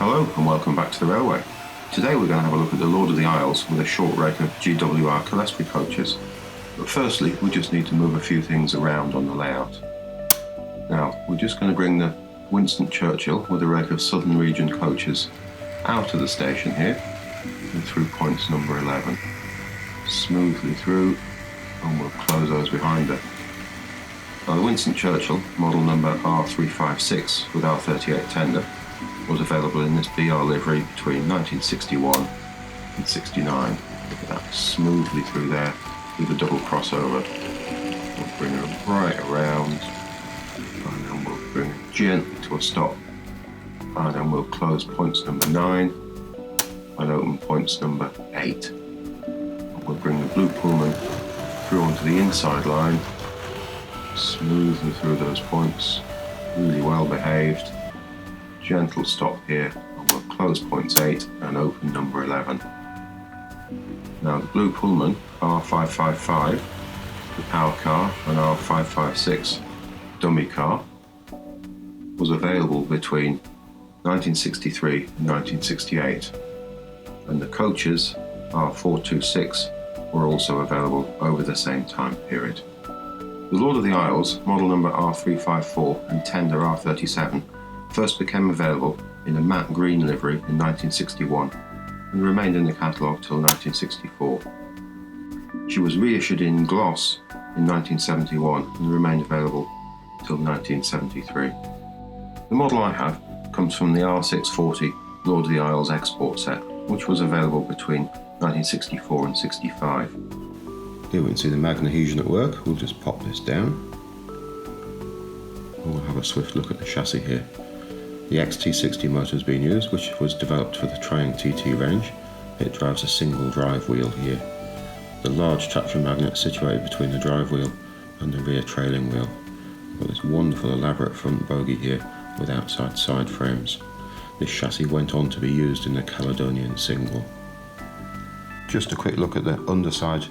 Hello and welcome back to the railway. Today we're going to have a look at the Lord of the Isles with a short rake of GWR Clerestory coaches. But firstly, we just need to move a few things around on the layout. Now, we're just going to bring the Winston Churchill with a rake of Southern Region coaches out of the station here and through points number 11. Smoothly through, and we'll close those behind her. Now, the Winston Churchill, model number R.356 with R38 tender, was available in this BR livery between 1961 and 69. Look at that, smoothly through there with a double crossover. We'll bring her right around, and then we'll bring her gently to a stop, and then we'll close points number 9 and open points number 8. And we'll bring the blue Pullman through onto the inside line, smoothly through those points, really well behaved. Gentle stop here, and we'll close points 8 and open number 11. Now the blue Pullman R.354, the power car, and R.356 dummy car, was available between 1963 and 1968, and the coaches R.426 were also available over the same time period. The Lord of the Isles, model number R.354 and tender R.37, first became available in a matte green livery in 1961 and remained in the catalogue till 1964. She was reissued in gloss in 1971 and remained available till 1973. The model I have comes from the R640 Lord of the Isles export set, which was available between 1964 and 65. Here we can see the magnesium at work. We'll just pop this down and we'll have a swift look at the chassis here. The XT60 motor has been used, which was developed for the Triang TT range. It drives a single drive wheel here. The large traction magnet situated between the drive wheel and the rear trailing wheel. We've got this wonderful elaborate front bogie here with outside side frames. This chassis went on to be used in the Caledonian single. Just a quick look at the underside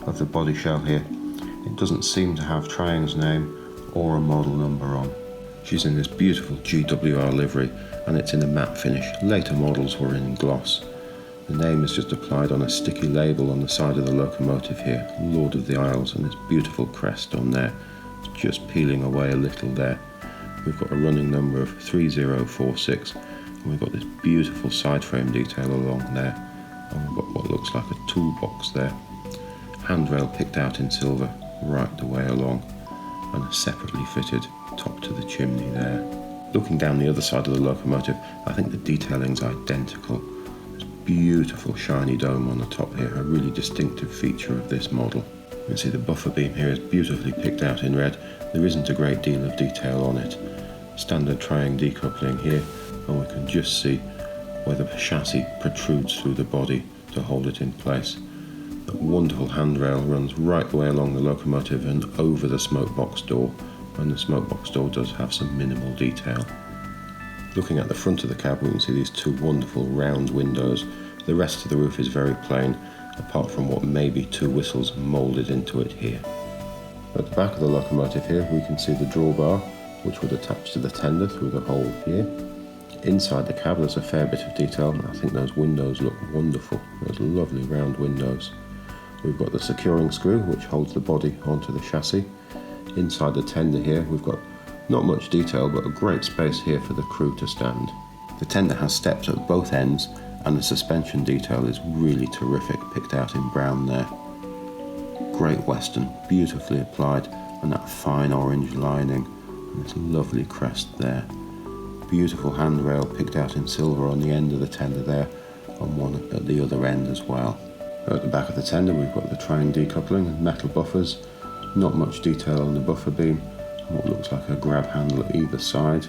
of the body shell here. It doesn't seem to have Triang's name or a model number on. She's in this beautiful GWR livery and it's in a matte finish. Later models were in gloss. The name is just applied on a sticky label on the side of the locomotive here, Lord of the Isles, and this beautiful crest on there. It's just peeling away a little there. We've got a running number of 3046 and we've got this beautiful side frame detail along there, and we've got what looks like a toolbox there. Handrail picked out in silver right the way along, and a separately fitted top to the chimney there. Looking down the other side of the locomotive, I think the detailing's identical. This beautiful shiny dome on the top here, a really distinctive feature of this model. You can see the buffer beam here is beautifully picked out in red. There isn't a great deal of detail on it. Standard Triang decoupling here, and we can just see where the chassis protrudes through the body to hold it in place. The wonderful handrail runs right the way along the locomotive and over the smokebox door, and the smokebox door does have some minimal detail. Looking at the front of the cab, we can see these two wonderful round windows. The rest of the roof is very plain, apart from what may be two whistles moulded into it here. At the back of the locomotive here, we can see the drawbar, which would attach to the tender through the hole here. Inside the cab there's a fair bit of detail, and I think those windows look wonderful. Those lovely round windows. We've got the securing screw which holds the body onto the chassis. Inside the tender here we've got not much detail, but a great space here for the crew to stand. The tender has steps at both ends, and the suspension detail is really terrific, picked out in brown there. Great Western, beautifully applied, and that fine orange lining, and this lovely crest there. Beautiful handrail picked out in silver on the end of the tender there, and one at the other end as well. At the back of the tender we've got the Triang decoupling and metal buffers. Not much detail on the buffer beam, and what looks like a grab handle at either side.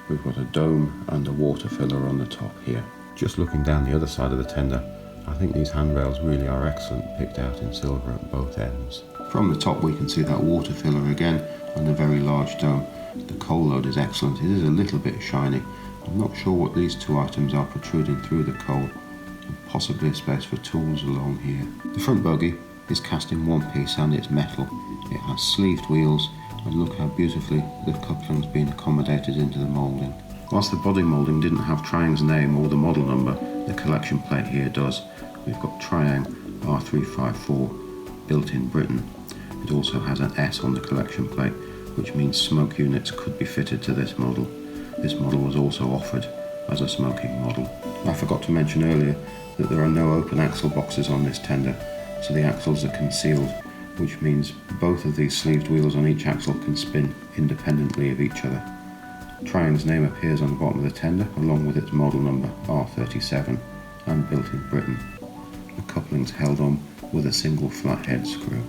We've got a dome and a water filler on the top here. Just looking down the other side of the tender, I think these handrails really are excellent, picked out in silver at both ends. From the top we can see that water filler again and a very large dome. The coal load is excellent. It is a little bit shiny. I'm not sure what these two items are protruding through the coal, and possibly a space for tools along here. The front bogie is cast in one piece and it's metal. It has sleeved wheels, and look how beautifully the coupling's been accommodated into the moulding. Whilst the body moulding didn't have Triang's name or the model number, the collection plate here does. We've got Triang R.354 built in Britain. It also has an S on the collection plate, which means smoke units could be fitted to this model. This model was also offered as a smoking model. I forgot to mention earlier that there are no open axle boxes on this tender, so the axles are concealed, which means both of these sleeved wheels on each axle can spin independently of each other. Triang's name appears on the bottom of the tender along with its model number R37 and built in Britain. The coupling's held on with a single flathead screw.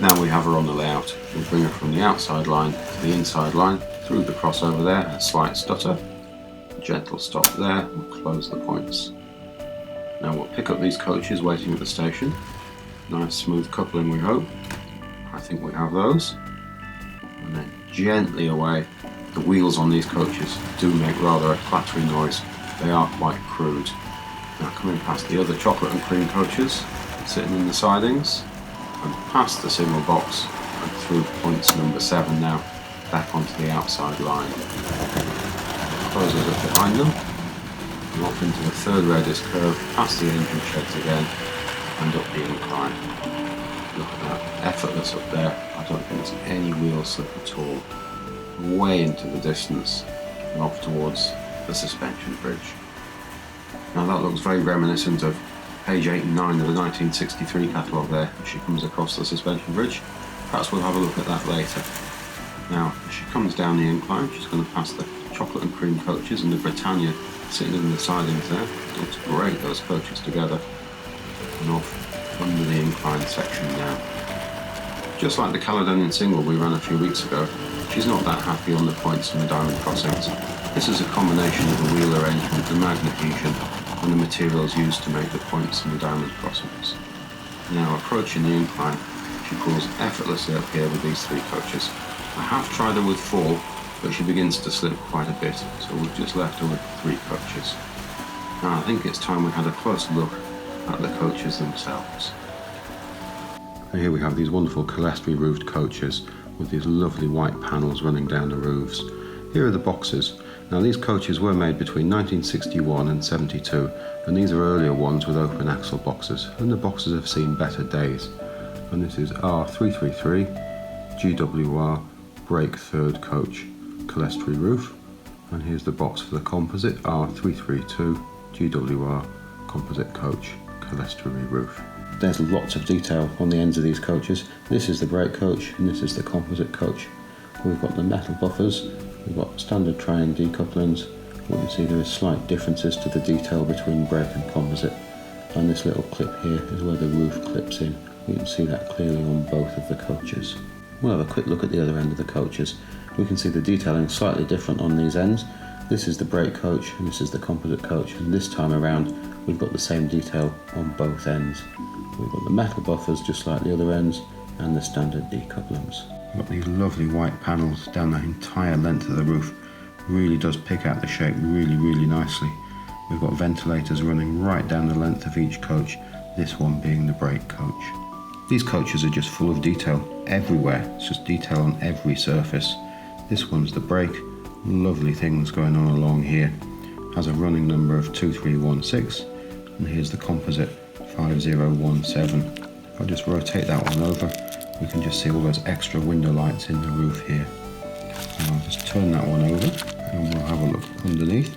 Now we have her on the layout. We'll bring her from the outside line to the inside line, through the crossover there, a slight stutter, a gentle stop there, we'll close the points. Now we'll pick up these coaches waiting at the station. Nice smooth coupling we hope. I think we have those. And then gently away. The wheels on these coaches do make rather a clattering noise. They are quite crude. Now coming past the other chocolate and cream coaches, sitting in the sidings, and past the single box and through points number 7 now, back onto the outside line. Closes up behind them, and off into the third radius curve, past the engine sheds again, and up the incline. Look at that, effortless up there. I don't think there's any wheel slip at all. Way into the distance and off towards the suspension bridge. Now that looks very reminiscent of page 8 and 9 of the 1963 catalogue there, as she comes across the suspension bridge. Perhaps we'll have a look at that later. Now, as she comes down the incline, she's going to pass the chocolate and cream coaches and the Britannia sitting in the sidings there. It looks great, those coaches together. And off under the incline section now. Just like the Caledonian single we ran a few weeks ago, she's not that happy on the points and the diamond crossings. This is a combination of the wheel arrangement, the magnet adhesion, and the materials used to make the points and the diamond crossings. Now approaching the incline, she pulls effortlessly up here with these 3 coaches. I have tried her with 4, but she begins to slip quite a bit, so we've just left her with 3 coaches. Now I think it's time we had a close look at the coaches themselves. And here we have these wonderful Clerestory roofed coaches with these lovely white panels running down the roofs. Here are the boxes. Now these coaches were made between 1961 and 72, and these are earlier ones with open axle boxes, and the boxes have seen better days. And this is R.353 GWR brake third coach Clerestory roof, and here's the box for the composite R.332 GWR composite coach Clerestory roof. There's lots of detail on the ends of these coaches. This is the brake coach and this is the composite coach. We've got the metal buffers, we've got standard Triang decouplings. You can see there are slight differences to the detail between brake and composite, and this little clip here is where the roof clips in. You can see that clearly on both of the coaches. We'll have a quick look at the other end of the coaches. We can see the detailing slightly different on these ends. This is the brake coach and this is the composite coach, and this time around we've got the same detail on both ends. We've got the metal buffers just like the other ends and the standard decouplings. We've got these lovely white panels down the entire length of the roof. Really does pick out the shape really nicely. We've got ventilators running right down the length of each coach, this one being the brake coach. These coaches are just full of detail everywhere. It's just detail on every surface. This one's the brake. Lovely things going on along here. Has a running number of 2316, and here's the composite 5017. If I just rotate that one over, we can just see all those extra window lights in the roof here. And I'll just turn that one over and we'll have a look underneath.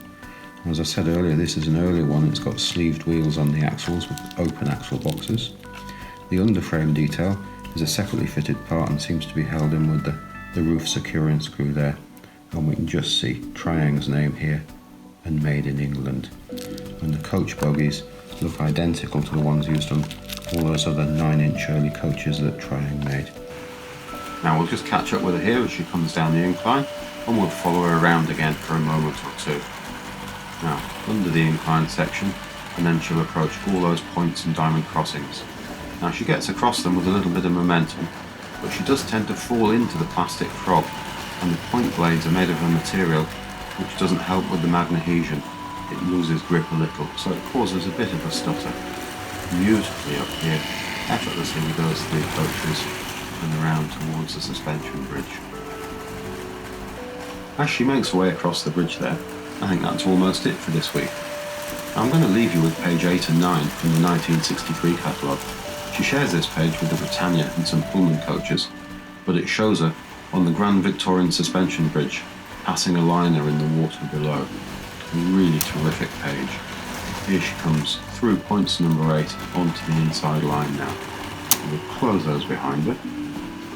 As I said earlier, this is an earlier one. It's got sleeved wheels on the axles with open axle boxes. The underframe detail is a separately fitted part and seems to be held in with the roof securing screw there. And we can just see Triang's name here and made in England. And the coach bogies look identical to the ones used on all those other 9-inch early coaches that Triang made. Now we'll just catch up with her here as she comes down the incline, and we'll follow her around again for a moment or two. Now, under the incline section, and then she'll approach all those points and diamond crossings. Now she gets across them with a little bit of momentum, but she does tend to fall into the plastic frog, and the point blades are made of a material which doesn't help with the magnetism. It loses grip a little, so it causes a bit of a stutter. Beautifully up here, effortlessly with those 3 coaches, and around towards the suspension bridge. As she makes her way across the bridge there, I think that's almost it for this week. I'm going to leave you with page 8 and 9 from the 1963 catalogue. She shares this page with the Britannia and some Pullman coaches, but it shows her on the Grand Victorian Suspension Bridge, passing a liner in the water below. A really terrific page. Here she comes through points number 8 onto the inside line now. We'll close those behind her.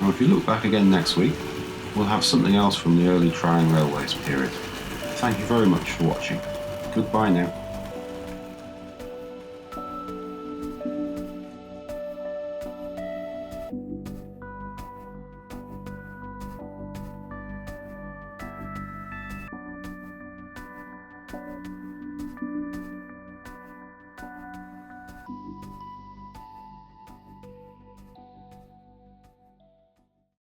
Now if you look back again next week, we'll have something else from the early Trying Railways period. Thank you very much for watching. Goodbye now.